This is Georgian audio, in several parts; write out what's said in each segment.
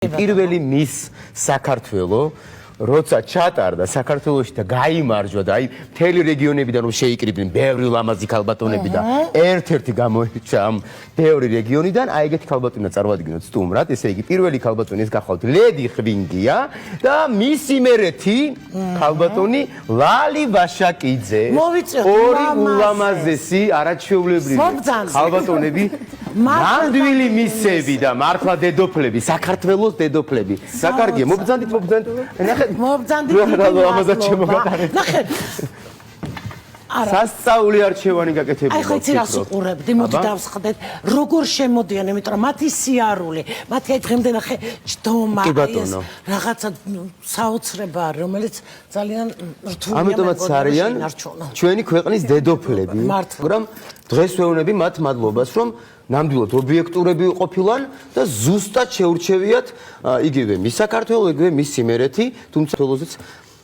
პირველი მის საქართველო როცა ჩატარდა საქართველოში და გაიმარჯვა და აი მთელი რეგიონებიდან რომ შეიკრიბნენ ბევრი ლამაზი ქალბატონები და ერთ-ერთი გამოირჩა ამ ბევრი რეგიონიდან აი ეგეთი ქალბატონა წარმოადგინოთ სტუმრად ესე იგი პირველი ქალბატონი ეს გახლავთ ლედი ხვინგია და მისი მერეთი ქალბატონი ლალი ვაშაკიძე ორი ულამაზესი არაჩვეულებრივი ქალბატონები ნამდვილი მისები და მართლა დედოფლები საქართველოს დედოფლები საკარგია მობრძანდით მობრძანდი ამაზე შემოგატარეთ. ნახე. სასწაული არჩევანი გაკეთებული. აი ხო იცი რას უყურებდი, მოდი დავსხდეთ, როგორ შემოდიან, იმიტომ რომ მათი სიარული, მათი აი დღემდე ნახე ჯდომა, ეს რაღაცა საოცრება, რომელიც ძალიან რთულია. ამიტომაც არიან ჩვენი ქვეყნის დედოფლები, მაგრამ დღეს ვეუბნები მათ მადლობას, რომ ნამდვილად ობიექტურები ყოფილან და ზუსტად შეურჩევიათ იგივე მის საქართველოს, იგივე მის სიმერეთი, თუმცა თოლოზეც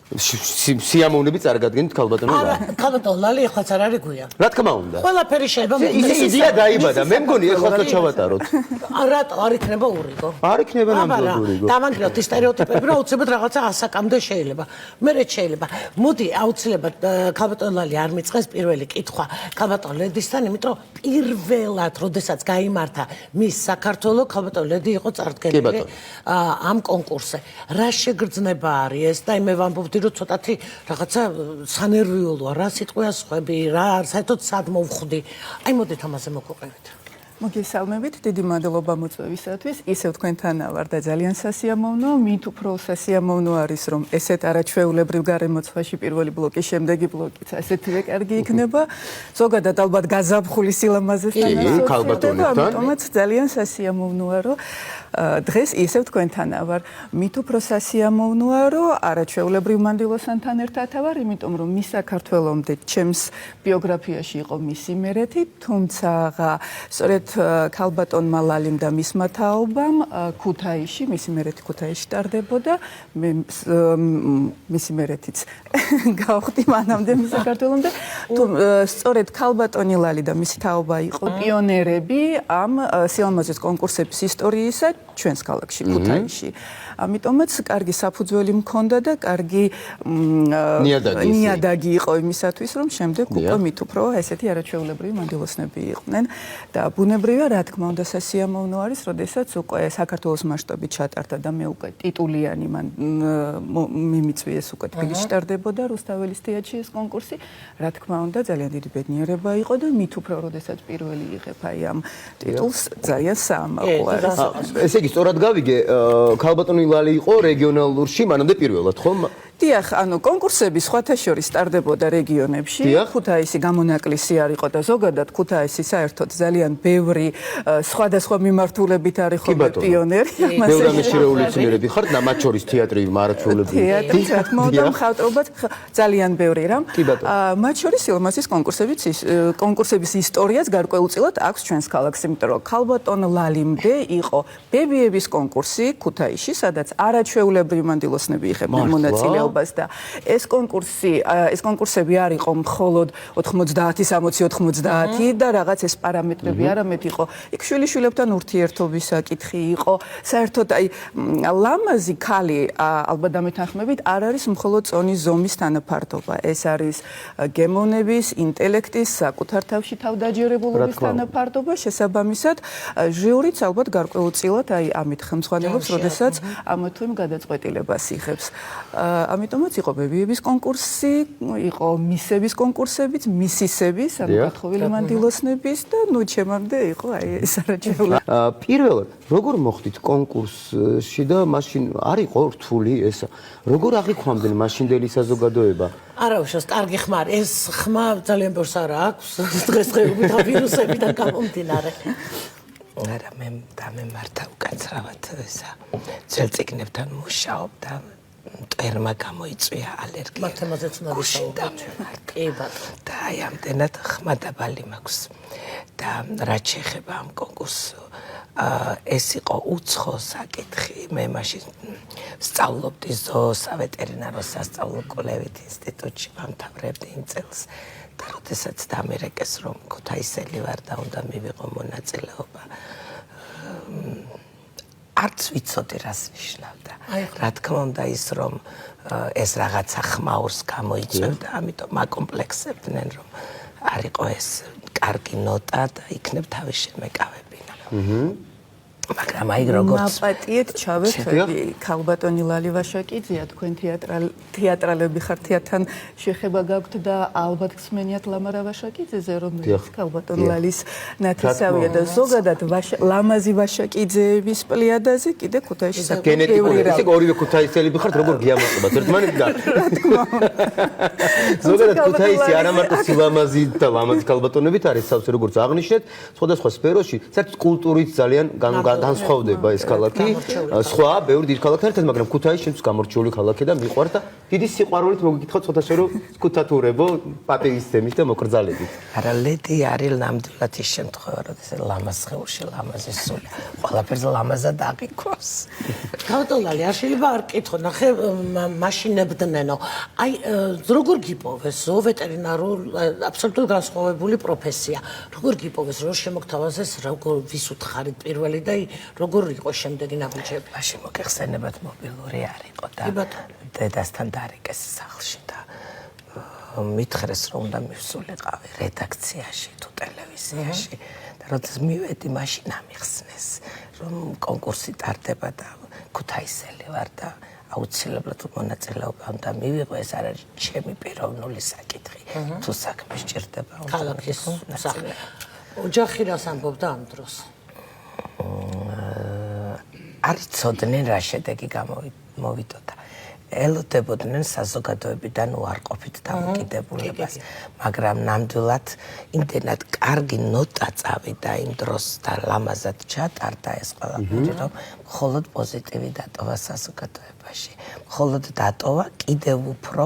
სიამოვნებით წარგადგენთ ქალბატონო ლალი. არა, ქალბატონო ლალი ეხლაც არ არის გვიან. რა თქმა უნდა. ყველაფერი შეიძლება ის იდეა დაიბადა, მე მგონი ეხლა ჩავატაროთ. რატო არ იქნება ურიგო? არ იქნება ნამდვილად ურიგო. დავანგრიოთ სტერეოტიპები, რომ აუცილებლად რაღაცა ასაკამდე შეიძლება. მერე შეიძლება. მოდი აუცილებლად ქალბატონო ლალი არ მიწყეს პირველი კითხვა ქალბატონო ლედისთან, იმიტომ რომ პირველად, როდესაც გაიმართა მის საქართველო, ქალბატონო ლედი იყო წარდგენილი ამ კონკურსზე. რა შეგრძნება არის ეს და მე ვამბობ რომ ცოტათი რაღაცა სანერვიულოა, რა სიტყვია სხვები, რა საერთოდ სად მოვხვდი. აი მოდით ამაზე მოგვიყევით. მოგესალმებით, დიდი მადლობა მოწვევისათვის. ისევ თქვენთანა ვარ და ძალიან სასიამოვნო, მით უფრო სასიამოვნო არის, რომ ესეთ არაჩვეულებრივ გარემოცვაში პირველი ბლოკის შემდეგი ბლოკიც ესეთივე კარგი იქნება. ზოგადად ალბათ გაზაფხული სილამაზესთან ასოცირდება, ამიტომაც ძალიან სასიამოვნოა, რომ დღეს ისევ თქვენთანა ვარ. მით უფრო სასიამოვნოა, რომ არაჩვეულებრივ მანდილოსანთან ერთად ვარ, იმიტომ რომ მის საქართველომდე ჩემს ბიოგრაფიაში იყო მისი მერეთი, თუმცა სწორედ ქალბატონმა ლალიმ და მისმა თაობამ ქუთაისში, მისი მერეთი ქუთაისში ტარდებოდა, მე მისი მერეთიც გავხდი მანამდე მის საქართველომდე. სწორედ ქალბატონი ლალი და მისი თაობა იყო პიონერები ამ სილამაზის კონკურსების ისტორიისა ჩვენს ქალაქში ქუთაისში. ამიტომაც კარგი საფუძველი მქონდა და კარგი ნიადაგი იყო იმისათვის, რომ შემდეგ უკვე მით უფრო ესეთი არაჩვეულებრივი მანდილოსნები იყვნენ და ბუნებრივია, რა თქმა უნდა, სასიამოვნო არის, როდესაც უკვე საქართველოს მასშტაბით ჩატარდა და მე უკვე ტიტულიანი მიმიწვიეს უკვე თბილისში ტარდებოდა რუსთაველის თეატრში ეს კონკურსი. რა თქმა უნდა, ძალიან დიდი ბედნიერება იყო და მით უფრო როდესაც პირველი იღებ აი ამ ტიტულს, ძალიან საამაყო არის. ესე იგი, სწორად გავიგე, ქალბატონი ლალი იყო რეგიონალურში, მანამდე პირველად, ხო? დიახ, ანუ კონკურსები სხვათა შორის ტარდებოდა რეგიონებში. ქუთაისი გამონაკლისი არ იყო და ზოგადად ქუთაისი საერთოდ ძალიან ბევრი სხვადასხვა მიმართულებით არის ხოლმე პიონერი. ბევრი მეშერეულიცნიერები ხართ და მათ შორის თეატრი, მარათვეულები. თეატრი, რა თქმა უნდა, მხატვრობა ძალიან ბევრი რამ. მათ შორის სილამაზის კონკურსების ისტორიაც გარკვეულწილად აქვს ჩვენს ქალაქს, იმიტომ რომ ქალბატონ ლალიმდე იყო ბებიების კონკურსი ქუთაისში, სადაც არაჩვეულებრივი მანდილოსნები იღებდნენ მონაწილეობას. და ეს კონკურსები არ იყო მხოლოდ 90-60 და რაღაც ეს პარამეტრები არამედ იყო იქ შვილიშვილებთან ურთიერთობის საკითხი იყო საერთოდ აი ლამაზი ქალი ალბათ დამეთანხმებით არ არის მხოლოდ წონის ზომის თანაფარდობა ეს არის გემოვნების ინტელექტის საკუთარ თავში თავდაჯერებულობის თანაფარდობა შესაბამისად ჟიურიც ალბათ გარკვეულწილად აი ამით ხელმძღვანელობს როდესაც ამ თუ იმ გადაწყვეტილებას იღებს ამიტომაც იყო ბებიების კონკურსი, იყო მისების კონკურსებიც, მისისების, ანუ გათხოვილი მანდილოსნების და ნუ ჩემამდე იყო აი ეს არაჩვეულებრივი. პირველად, როგორ მოხდით კონკურსში და მაშინ არ იყო რთული ესა? როგორ აღიქვამდნენ მაშინდელი საზოგადოება? არა უშავს, კარგი ხმა არის. ეს ხმა ძალიან ბევრს არ აქვს დღესდღეობით ვირუსებიდან გამომდინარე. არა, მე დამემართა უკაცრავად ესა ძველწიგნებთან მუშაობ და მტერმა გამოიწვია ალერგია. მათ თემაზეც უნდა ვისაუბროთ. კი ბატონო. და აი ამდენად ხმა დაბალი მაქვს. და რაც შეეხება ამ კონკურსს, ეს იყო უცხო საკითხი. მე მაშინ სწავლობდი ზოოსავეტერინარო სასწავლო კვლევით ინსტიტუტში ვამთავრებდი იმ წელს. და როდესაც დამერეკეს, რომ ქუთაისელი ვარ და უნდა მივიღო მონაწილეობა არც ვიცოდი რას ნიშნავდა. რა თქმა უნდა ის რომ ეს რაღაცა ხმაურს გამოიწვევდა, ამიტომ აკომპლექსებდნენ რომ არ იყო ეს კარგი ნოტა და იქნებ თავის შემეკავებინა. მაგრამ აი როგორც მაპატიეთ ჩავეცვები ქალბატონი ლალი ვაშაკიძეა თქვენ თეატრალები ხართ თეატრთან შეხება გაქვთ და ალბათ გსმენიათ ლამარა ვაშაკიძეზე რომელიც ქალბატონ ლალის ნათესავია და ზოგადად ლამაზი ვაშაკიძეების პლიადაზე კიდე ქუთაისში გენეტიკური ისე ორივე ქუთაისელები ხართ როგორ გიამაყობთ ერთმანეთთან ზოგადად ქუთაისი არა მარტო სილამაზი და ლამაზი ქალბატონებით არის სავსე როგორც აღნიშნეთ სხვადასხვა სფეროში საერთოდ კულტურით ძალიან განსხვავდება ეს ქალაქი სხვა ბევრი დიდ ქალაქთან ერთად მაგრამ ქუთაისი შემთხვევით გამორჩეული ქალაქი და მიყვარს და დიდი სიყვარულით მოგიკითხოთ სხვადასხვა რომ ქუთათურებო პატივისცემით და მოკრძალებით არა ლედი არის ნამდვილად ის შემთხვევა რომ ეს ლამაზ ხეულში ლამაზი სული ყველაფერს ლამაზად აღიქვას ქალბატონალი არ შეიძლება არ კითხო ნახე მაშინებდნენო აი როგორ გიპოვეს ვეტერინარულ აბსოლუტურად განსხვავებული პროფესია როგორ გიპოვეს რომ შემოგთავაზეს როგორ ვის უთხარით პირველი და როგორ იყო შემდეგი ნაბიჯები? მაშინ მოგეხსენებათ მობილური არ იყო და დედასთან დარიგეს სახლში და მითხრეს რომ უნდა მივსულიყავი რედაქციაში თუ ტელევიზიაში და როდესაც მივედი მაშინ ამიხსნეს რომ კონკურსი ტარდება და ქუთაისელი ვარ და აუცილებლად მონაწილეობა უნდა მივიღო ეს არ არის ჩემი პიროვნული საკითხი თუ საქმე სჭირდება ქალაქის სახლი ოჯახი რას ამბობდა ამ დროს? არ იცოდნენ რა შედეგი გამოვიდოდა. ელოდებოდნენ საზოგადოებიდან უარყოფით დამოკიდებულებას, მაგრამ ნამდვილად იმდენად კარგი ნოტა წავიდა იმ დროს და ლამაზად ჩატარდა ეს ყველაფერი, რომ მხოლოდ პოზიტივი დატოვა საზოგადოებაში. მხოლოდ დატოვა კიდევ უფრო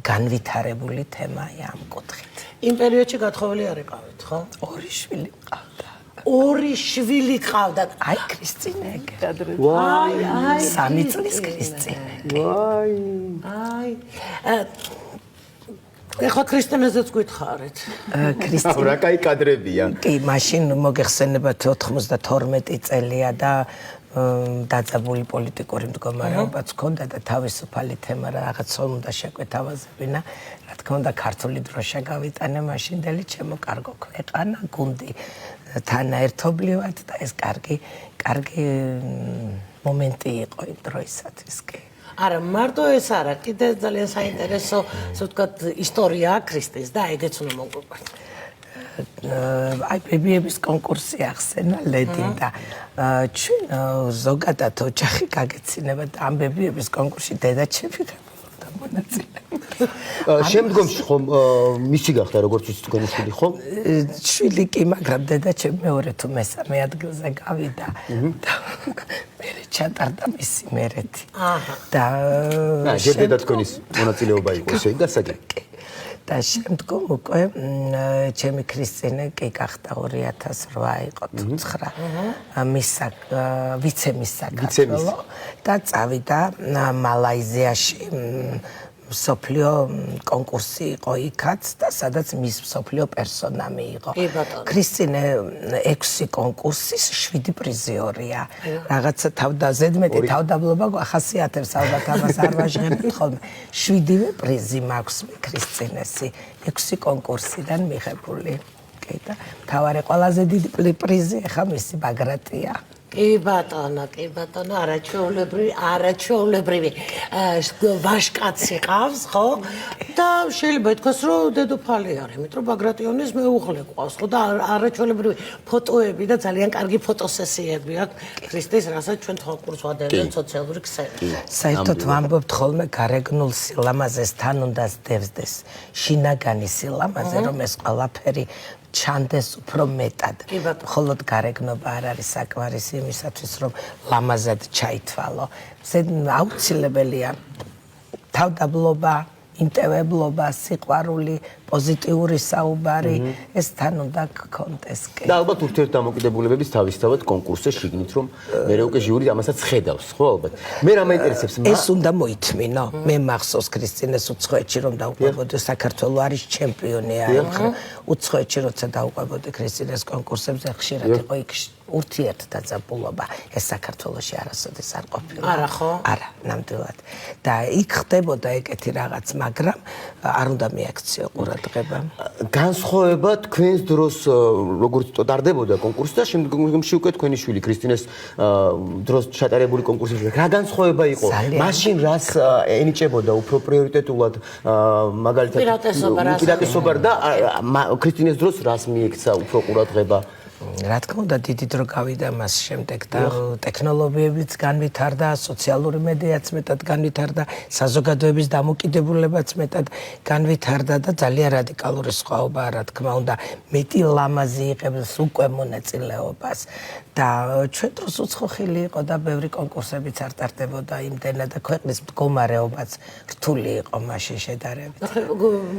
განვითარებული თემაა ამ კუთხით. იმ პერიოდში გათხოვილი არ იყავით, ხო? ორი შვილი მყავდა. ორი შვილი ყავდათ. აი ქრისტინეგე. აი, სამი წლის ქრისტინეგე. აი. ეხლა ქრისტინეზეც გითხარით. ქრისტინე. რა кай კადრებია. კი, მაშინ მოგეხსენებათ 92 წელია და დაძაბული პოლიტიკური მდგომარეობაც ჰქონდა და თავისუფალი თემა რაღაც უნდა შეკვეთავაზებინა. რა თქმა უნდა, ქართული დროშა გავიტანე მაშინდელი ჩემო კარგო ქვეყანა, გუნდი თანაერთობლივად და ეს კარგი მომენტი იყო იმ დროისათვის კი. არა, მარტო ეს არა, კიდე ძალიან საინტერესო, ასე ვთქვათ, ისტორია ქრისტეს და ეგეც უნდა მოგყვეთ. აი ბებიების კონკურსი ახსენა ლედი და ჩვენ ზოგადად ოჯახი გაგეცინება და ამ ბებიების კონკურსში დედაჩემი და მონაწილე. შემდგომში ხომ მისი გახდა როგორც ის თქვენი შვილი ხო? შვილი კი, მაგრამ დედაჩემი მეორე თუ მესამე ადგილზე გავიდა და მე ჩატარდა მისი მერეთი. და ჯერ დედა თქვენის მონაწილეობა იყო ესე გასაგები. და შემდგომ უკვე ჩემი ქრისტინე კი გახდა 2008 იყო თუ 9 მისა ვიცემის საქართველო და წავიდა მალაიზიაში სოფლიო კონკურსი იყო იქაც და სადაც მის სოფლიო პერსონა მიიღო. ქრისტინე 6 კონკურსის 7 პრიზიორია. რაღაცა ზედმეტი თავდაბლობა ახასიათებს ალბათ ამას არ ვაჟღერებთ ხოლმე. 7-ვე პრიზი მაქვს ქრისტინესი 6 კონკურსიდან მიღებული. კი და თავარი ყველაზე დიდი პრიზი ახლა მისი ბაგრატია. კი ბატონო, არაჩვეულებრივი ვაშკაცი ყავს, ხო? და შეიძლება ითქვას, რომ დედოფალი არის, იმიტომ რომ ბაგრატიონის მეუღლე ყავს, ხო? და არაჩვეულებრივი ფოტოები და ძალიან კარგი ფოტოსესიები აქვს ქრისტეს, რასაც ჩვენ თვალყურს ვადევნებთ სოციალური ქსელში. საერთოდ ვამბობთ ხოლმე გარეგნულ სილამაზეს თან უნდა სდევსდეს შინაგანი სილამაზე, რომ ეს ყველაფერი ჩანდეს უფრო მეტად. მხოლოდ გარეგნობა არ არის საკმარისი იმისათვის, რომ ლამაზად ჩაითვალო. აუცილებელია თავდაბლობა, ინტევებლობა, სიყვარული, პოზიტიური საუბარი, ეს თან უნდა გქონდეს კი. და ალბათ ურთიერთდამოკიდებულებების თავისთავად კონკურსზე შიგნით რომ მე უკვე ჟიური ამასაც ხედავს, ხო ალბათ. მე რა მაინტერესებს ეს უნდა მოითმინო. მე მახსოვს ქრისტინეს უცხოეთში რომ დაუყვებოდი, საქართველო არის ჩემპიონი აიღო. უცხოეთში როცა დაუყვებოდი ქრისტინეს კონკურსებზე ხშირად იყო იქ ურთიერთდაძაბულობა. ეს საქართველოში არასოდეს არ ყოფილა. არა ხო? არა, ნამდვილად. და იქ ხდებოდა ეგეთი რაღაც, მაგრამ არ უნდა მიაქციო ყურადღება. განსხვავება თქვენს დროს როგორც ტარდებოდა კონკურსი და შემდგომში უკვე თქვენი შვილი ქრისტინეს დროს ჩატარებული კონკურსებში რა განსხვავება იყო? მაშინ რას ენიჭებოდა უფრო პრიორიტეტულად მაგალითად უპირატესობა და ქრისტინეს დროს რას მიექცა უფრო ყურადღება? რა თქმა უნდა დიდი დრო გავიდა მას შემდეგ და ტექნოლოგიებიც განვითარდა, სოციალური მედიაც მეტად განვითარდა, საზოგადოების დამოკიდებულებაც მეტად განვითარდა და ძალიან რადიკალური სხვაობაა, რა თქმა უნდა, მეტი ლამაზი იღებს უკვე მონაწილეობას და ჩვენ დროს უცხოხილი იყო და ბევრი კონკურსებიც არ ტარდებოდა იმდენად და ქვეყნის მდგომარეობაც რთული იყო მაშინ შედარებით.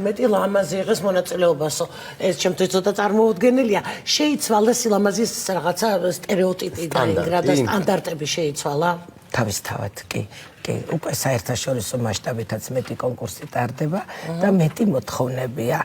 მეტი ლამაზი იღებს მონაწილეობასო, ეს ჩემთვის ცოტა წარმოუდგენელია. შეიცვალა სილამაზის რაღაცა სტერეოტიპი და ინგრადა სტანდარტები შეიცვალა? თავისთავად კი. კი, უკვე საერთაშორისო მასშტაბითაც მეტი კონკურსი ტარდება და მეტი მოთხოვნებია.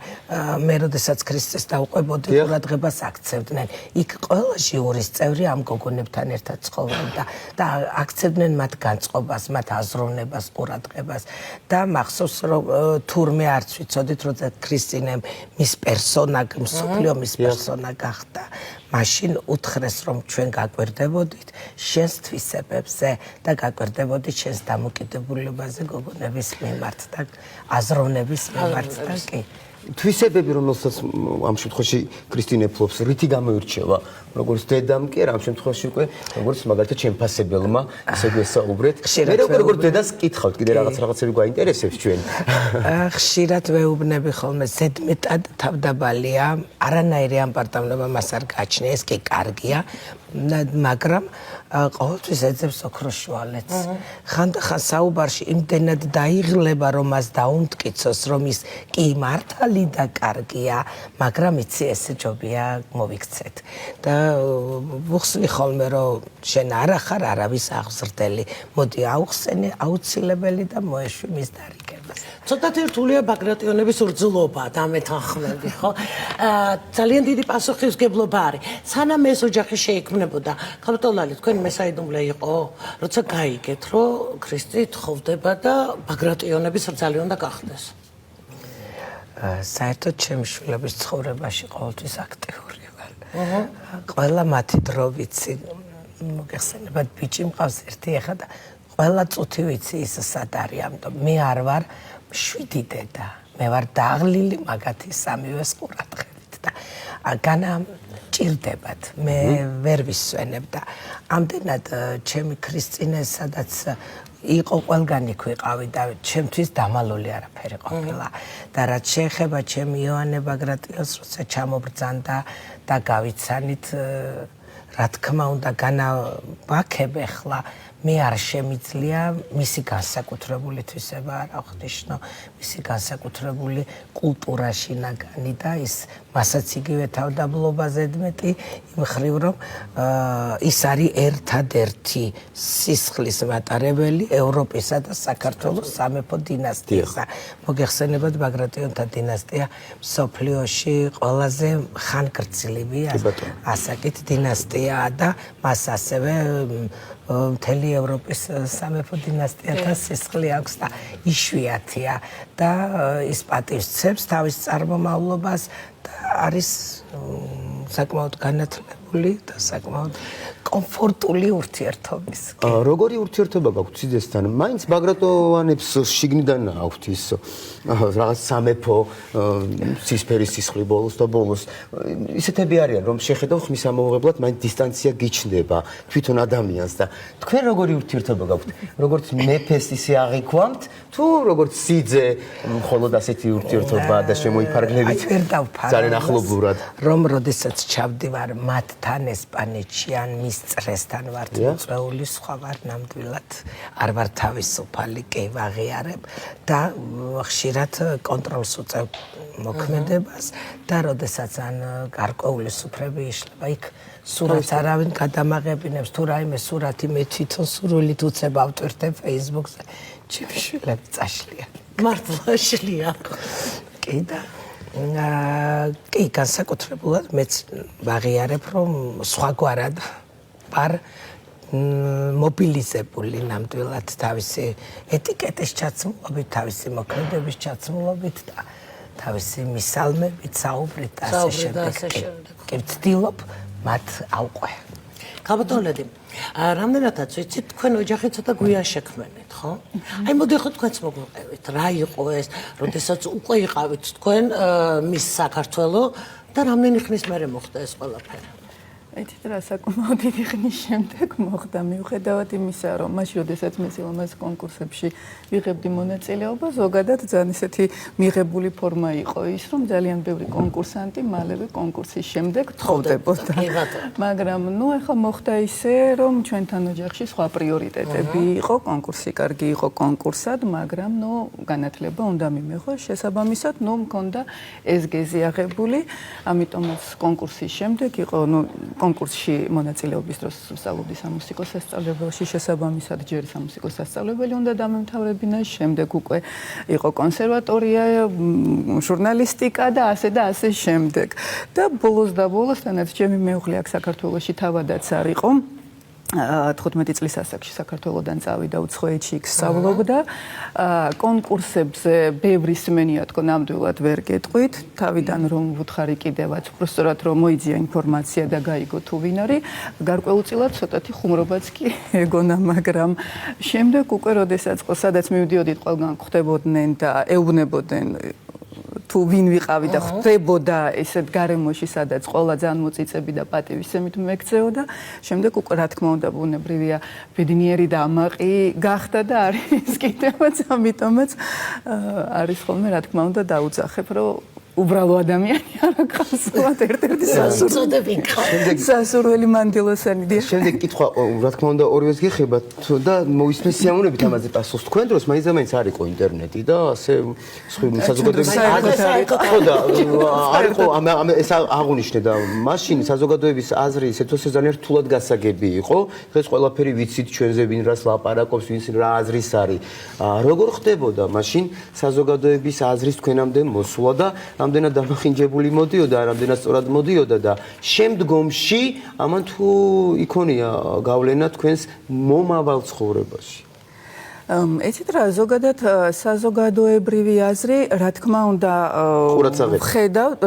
მე როდესაც ქრისტეს დაუყვებოდი, ყურადღებას აქცევდნენ. იქ ყველა ჟიურის წევრი ამ გოგონებთან ერთად ცხოვრობდა და აქცევდნენ მათ განწყობას, მათ აზროვნებას, ყურადღებას და მახსოვს რომ თურმე არც ვიცოდით, რომ ქრისტინემ მის პერსონა, მსოფლიო მის პერსონა გახდა. მაშინ უთხრეს რომ ჩვენ გაკვირდებოდით შენს თვისებებზე და გაკვირდებოდით შენს დამოკიდებულებაზე გოგონების მიმართ და აზროვნების მიმართ და კი თვისებები რომელსაც ამ შემთხვევაში ქრისტინე ფლობს რითი გამოირჩევა როგორც დედამ კი ამ შემთხვევაში უკვე როგორც მაგალითად ჩემფასებელმა ესე გვესაუბრეთ მე როგორც დედას კითხავთ კიდე რაღაცები გვაინტერესებს ჩვენ ხშირად ვეუბნები ხოლმე ზედმეტად თავდაბალია არანაირი ამპარტავნება მას არ გააჩნია ეს კი კარგია მაგრამ ყოველთვის ეძებს ოქროს შუალედს. ხანდახან საუბარში იმდენად დაიღლება, რომ მას დაუმტკიცოს, რომ ის კი მართალი და კარგია, მაგრამ იცი ესე ჯობია მოვიქცეთ. და ვუხსნი ხოლმე, რომ შენ არ ახარ არავის აღზრდელი. მოდი აუხსენე აუცილებელი და მოეშვი მის დარიგებას. ცოტათი რთულია ბაგრატიონების ურძლობა და მეთანხმები, ხო? ძალიან დიდი პასუხისმგებლობა არის. სანამ ეს ოჯახი შეიქმნებოდა, ქალბატონლალი თქვენ მესაიდუმლე იყო, როცა გაიგეთ, რომ ქრისტე თხოვდება და ბაგრატიონების რძალი უნდა გახდეს. საერთოდ ჩემი შვილების ცხოვრებაში ყოველთვის აქტიური ვარ. ყველა მათი დრო ვიცი, მოგეხსენებათ, ბიჭი მყავს ერთი ახლა და ყველა წუთი ვიცი ის სად არის, ამიტომ მე არ ვარ შვიდი დედა. მე ვარ დაღლილი მაგათი სამივეს ყურადღებით და განა ჭირდებათ. მე ვერ ვისვენებ და ამდენად ჩემი ქრისტინე სადაც იყო ყველგანი ქვიყავი და ჩემთვის დამალული არაფერი ყოფილა. და რაც შეეხება ჩემი იოანე ბაგრატიონს, როცა ჩამობრძანდა და გავიცანით, რა თქმა უნდა, განავაქებ ახლა მე არ შემიძლია მისი განსაკუთრებული თვისება არ აღნიშნო, მისი განსაკუთრებული კულტურაში ნაგანი და ის მასაც იგივე თავდაბლობა ზედმეტი იმ ხრივ რომ ის არის ერთადერთი სისხლის მატარებელი ევროპისა და საქართველოს სამეფო დინასტიისა. მოგეხსენებათ ბაგრატიონთა დინასტია მსოფლიოში ყველაზე ხანგრძლივი ასაკით დინასტიაა და მას ასევე მთელი ევროპის სამეფო დინასტიათა სისხლი აქვს და იშვიათია და ის პატივისცემს თავის წარმომავლობას და არის საკმაოდ განათლებული და საკმაოდ კომფორტული ურთიერთობის. როგორი ურთიერთობა გაქვთ სიძესთან? მაინც ბაგრატონებს შიგნიდან აქვთ ის რაღაც სამეფო სისფერის სისხლი ბოლოს და ბოლოს. ისეთები არიან, რომ შეხედავ ხმის ამოღებლად მაინც დისტანცია გიჩნდება თვითონ ადამიანს და თქვენ როგორი ურთიერთობა გაქვთ? როგორც მეფეს ისე აღიქვამთ თუ როგორც სიძე მხოლოდ ასეთი ურთიერთობა და შემოიფარგლებით? ვერ დავფარავ. ძალიან ახლობლურად. რომ როდესაც ჩავდივარ მათ თან ესპანეთში ან მის წრესთან ვართ მოწვეული, სხვა ვარ ნამდვილად არ ვარ თავისუფალი, კი ვაღიარებ და ხშირად კონტროლს უწევ მოქმედებას და როდესაც ან გარკვეული სუფრები იშლება იქ სურათს არავინ გადამაღებინებს თუ რაიმე სურათი მე თვითონ სურვილით უცებ ავტვირთებ Facebook-ზე ჩემი შვილები წაშლია მართლა შლია კი და კი განსაკუთრებულად მეც ვაღიარებ რომ სხვაგვარად ვარ მობილიზებული ნამდვილად თავისი ეტიკეტის ჩაცმულობით, თავისი მოქმედების ჩაცმულობით და თავისი მისალმებით, საუბრით და ასე შემდეგ. კი ვცდილობ მათ ავყვე. ქალბატონლედი, რამდენადაც ვიცით, თქვენ ოჯახი ცოტა გვიან შექმნით, ხო? აი მოდი ხო თქვენც მოგვიყევით, რა იყო ეს, როდესაც უკვე იყავით თქვენ მის საქართველო და რამდენი ხნის მერე მოხდა ეს ყველაფერი? ეთით რა საკმაოდ დიდი ხნის შემდეგ მოხდა მიუხედავად იმისა, რომ მაშინ როდესაც მე სილამაზის კონკურსებში ვიღებდი მონაწილეობა, ზოგადად ძალიან ისეთი მიღებული ფორმა იყო ის, რომ ძალიან ბევრი კონკურსანტი მალევე კონკურსის შემდეგ თხოვდებოდა. მაგრამ ნუ ახლა მოხდა ისე, რომ ჩვენთან ოჯახში სხვა პრიორიტეტები იყო, კონკურსი კარგი იყო კონკურსად, მაგრამ ნუ განათლება უნდა მიმეღო, შესაბამისად, ნუ მქონდა ეს გეზი აღებული, ამიტომაც კონკურსის შემდეგ იყო, ნუ კონკურსში მონაწილეობის დროს ვსწავლობდი სამუსიკო სასწავლებელში, შესაბამისად ჯერ სამუსიკო სასწავლებელი უნდა დამემთავრებინა, შემდეგ უკვე იყო კონსერვატორია, ჟურნალისტიკა და ასე შემდეგ. და ბოლოს და ბოლოს, თანაც ჩემი მეუღლე აქ საქართველოში თავადაც არ იყო. 15 წლის ასაკში საქართველოდან წავიდა უცხოეთში იქ სწავლობდა. კონკურსებზე ბევრი სმენია თქო ნამდვილად ვერ გეტყვით. თავიდან რომ ვუთხარი კიდევაც, უბრალოდ რომ მოიძია ინფორმაცია და გაიგო თუ ვინ არის, გარკვეულწილად ცოტათი ხუმრობაც კი ეგონა, მაგრამ შემდეგ უკვე როდესაც სადაც მივდიოდით ყველგან ხვდებოდნენ და ეუბნებოდნენ თუ ვინ ვიყავი და ხვდებოდა ესეთ გარემოში, სადაც ყველა ძალიან მოწიწები და პატივისცემით მეკცეოდა. შემდეგ უკვე რა თქმა უნდა ბუნებრივია ბედნიერი და ამაყი გახდა და არის კიდევაც, ამიტომაც არის ხოლმე რა თქმა უნდა დაუძახებ, რომ უბრალო ადამიანი არ აკავსოთ ერთ-ერთი სასურველი მანდილოსანი დიახ. შემდეგ კითხვა რა თქმა უნდა ორივეს გიხებათ და მოვისმენთ სიამოვნებით ამაზე პასუხს. თქვენ დროს მაინც არ იყო ინტერნეტი და ასე საზოგადოების ხო და არ იყო ეს აღუნიშნე და მაშინ საზოგადოების აზრი ისეთოსე ძალიან რთულად გასაგები იყო. დღეს ყველაფერი ვიცით ჩვენზე ვინ რას ლაპარაკობს, ვინ რა აზრის არის. როგორ ხდებოდა მაშინ საზოგადოების აზრის თქვენამდე მოსვლა და რამდენად დამახინჯებული მოდიოდა, რამდენად სწორად მოდიოდა და შემდგომში ამან თუ იქონია გავლენა თქვენს მომავალ ცხოვრებაში? ეცით რა ზოგადად საზოგადოებრივი აზრი, რა თქმა უნდა, ხედავ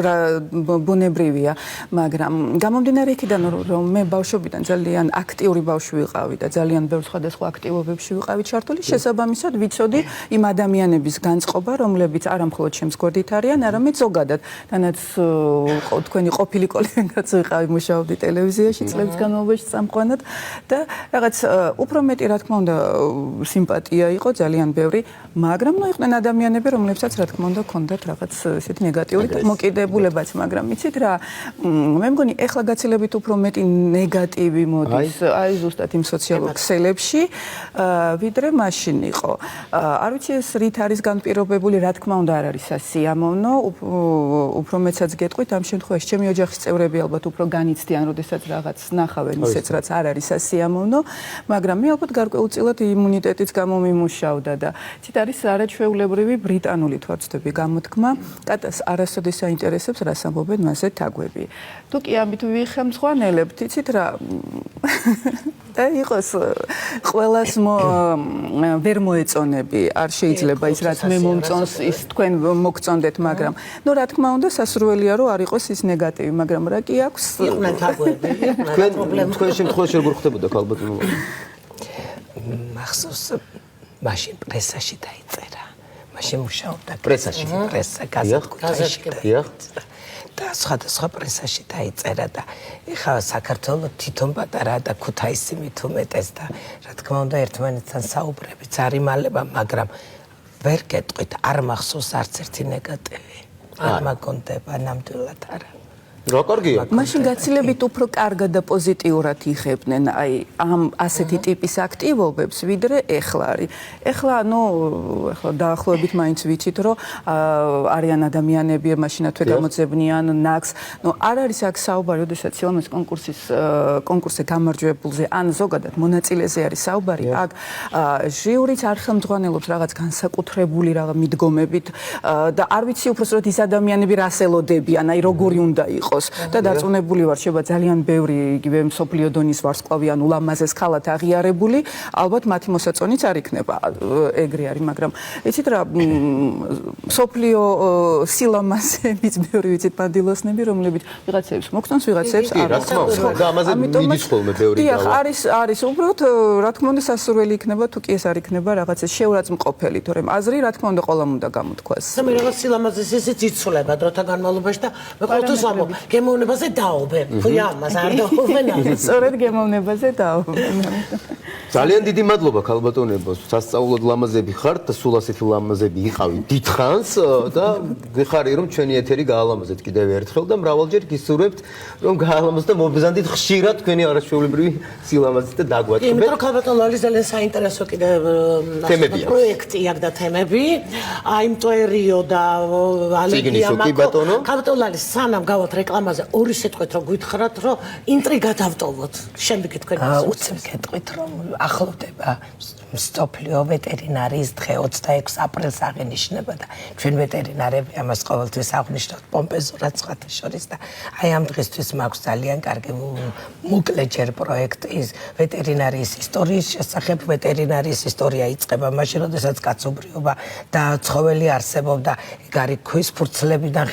ბუნებრივია, მაგრამ გამომდინარე იქიდან რომ მე ბავშვობიდან ძალიან აქტიური ბავშვი ვიყავი და ძალიან ბევრ სხვადასხვა აქტივობებში ვიყავი ჩართული, შესაბამისად ვიცოდი იმ ადამიანების განწყობა, რომლებიც არა მხოლოდ ჩემს გვერდით არიან, არამედ ზოგადად. თანაც თქვენი ყოფილი კოლეგაც ვიყავი, მუშაობდი ტელევიზიაში წლების განმავლობაში წამყვანად და რაღაც უფრო მეტი რა თქმა უნდა სიმპათია იყო ძალიან ბევრი, მაგრამ ნუ იყვნენ ადამიანები, რომლებსაც რა თქმა უნდა ჰქონდათ რაღაც ესეთი ნეგატიური მოკიდებულებაც, მაგრამ იცით რა, მე მგონი ეხლა გაცილებით უფრო მეტი ნეგატივი მოდის აი ზუსტად იმ სოციალურ ქსელებში, ვიდრე მაშინ იყო. არ ვიცი ეს რით არის განპირობებული, რა თქმა უნდა არ არის სასიამოვნო, უფრო მეცაც გეტყვით, ამ შემთხვევაში ჩემი ოჯახის წევრები ალბათ უფრო განიცდიან, როდესაც რაღაც ნახავენ ისეც რაც არ არის სასიამოვნო, მაგრამ მე ალბათ გარკვეულწილად იმუნიტეტიც გამომიმუშავდა და ცით არის არაჩვეულებრივი ბრიტანული თვალწინები გამოთქმა, კატას არასოდეს აინტერესებს რას ამბობენ მასზე თაგვები. თუ კი ამით ვიხემძღვანელებთ, იცით რა და იყოს ყველას ვერ მოეწონები, არ შეიძლება ის რაც მე მომწონს ის თქვენ მოგწონდეთ, მაგრამ ნუ რა თქმა უნდა სასურველია რომ არ იყოს ის ნეგატივი, მაგრამ რა კი აქვს იყვნენ თაგვები, თქვენ შემთხვევაში როგორ ხდებოდა ქალბატონო? მახსოვს მაშინ პრესაში დაიწერა. მაშინ მუშაობდა პრესაში, გაზეთაში და სხვადასხვა პრესაში დაიწერა და ეხლა საქართველოს თვითონ პატარა და ქუთაისი მით უმეტეს და რა თქმა უნდა ერთმანეთთან საუბრებიც არ იმალება, მაგრამ ვერ გეტყვით, არ მახსოვს არც ერთი ნეგატივი. არ მაგონდება ნამდვილად არა. რა კარგია. მაშინ გაცილებით უფრო კარგად და პოზიტიურად იხებდნენ აი ამ ასეთი ტიპის აქტივობებს, ვიდრე ეხლა არის. ეხლა დაახლოებით მაინც ვიცით, რომ არიან ადამიანები, მაშინათვე გამოძებნიან ნაკს. არ არის აქ საუბარი, ოდესაც სილამაზის კონკურსზე გამარჯვებულზე ან ზოგადად მონაწილეზე არის საუბარი. აქ ჟიურიც არ ხელმძღვანელობს რაღაც განსაკუთრებული რაღაც მიდგომებით და არ ვიცი უბრალოდ ის ადამიანები რას ელოდებიან, აი როგორი უნდა იყოს და დარწმუნებული ვარ, შევა ძალიან ბევრი იგივე მსოფლიო დონის ვარსკვლავი ან ულამაზეს ხალათ აღიარებული, ალბათ მათი მოსაწონიც არ იქნება ეგრე არის, მაგრამ იცით რა, მსოფლიო სილამაზების ბევრი ვიცით პანდილოსნები, რომლებიც ვიღაცებს მოგწონს, ვიღაცებს არ მოგწონს. და ამაზე მიდის ხოლმე ბევრი დავა. დიახ, არის უბრალოდ რა თქმა უნდა სასურველი იქნება თუ კი ეს არ იქნება რაღაცა შეურაცხმყოფელი, თორემ აზრი რა თქმა უნდა ყველამ უნდა გამოთქვას. მე რაღაც სილამაზეს ისიც იცვლება დროთა განმავლობაში და მე ყოველთვის ვამბობ, გემოვნებაზე დაობენ. თუ ამას არ დაობენ, სწორედ გემოვნებაზე დაობენ. ძალიან დიდი მადლობა ქალბატონებო, სასწაულად ლამაზები ხართ და სულ ასეთი ლამაზები იყავით დიდხანს და გიხარი რომ ჩვენი ეთერი გაალამაზეთ კიდევ ერთხელ და მრავალჯერ გისურვებთ რომ გაალამაზოთ და მობზანდით ხშირად თქვენი არაჩვეულებრივი სილამაზით და დაგვატყობეთ. იმიტომ რომ ქალბატონ ლალის ძალიან საინტერესო კიდევ პროექტი აქვს და თემები. აი მტვერიო და ალეგია მაკო. ქალბატონ ლალის სანამ გავალთ რეკლამაზე ორი სიტყვით რომ გითხრათ რომ ინტრიგა დავტოვოთ. შემდეგი თქვენ უცებ გეტყვით რომ ახლოვდება მსოფლიო ვეტერინარიის დღე 26 აპრილს აღინიშნება და ჩვენ ვეტერინარები ამას ყოველთვის აღნიშნავთ პომპეზურად სხვათა შორის და აი ამ დღისთვის მაქვს ძალიან კარგი მოკლე ჯერ პროექტი ვეტერინარიის ისტორიის შესახებ. ვეტერინარიის ისტორია იწყება მაშინ, როდესაც კაცობრიობა და ცხოველი არსებობდა. ეგ არის ქვის ფურცლებიდან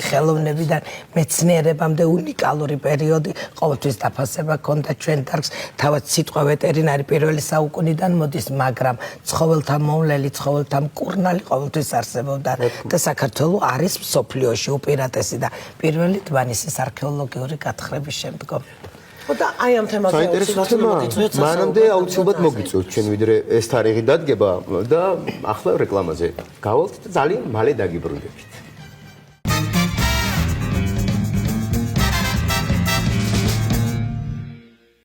ხელოვნებიდან მეცნიერებამდე უნიკალური პერიოდი. ყოველთვის დაფასება ჰქონდა ჩვენ დარგს. თავად სიტყვა ვეტერინარი პირველი საუკუნიდან მოდის, მაგრამ ცხოველთა მოვლელი, ცხოველთა მკურნალი ყოველთვის არსებობდა და საქართველო არის მსოფლიოში უპირატესი და პირველი დვანისის არქეოლოგიური გათხრების შემდგომ. და აი ამ თემაზე აუცილებლად მანამდე აუცილებლად მოგიწევთ ჩვენ ვიდრე ეს თარიღი დადგება და ახლა რეკლამაზე გავალთ და ძალიან მალე დაგიბრუნდებით.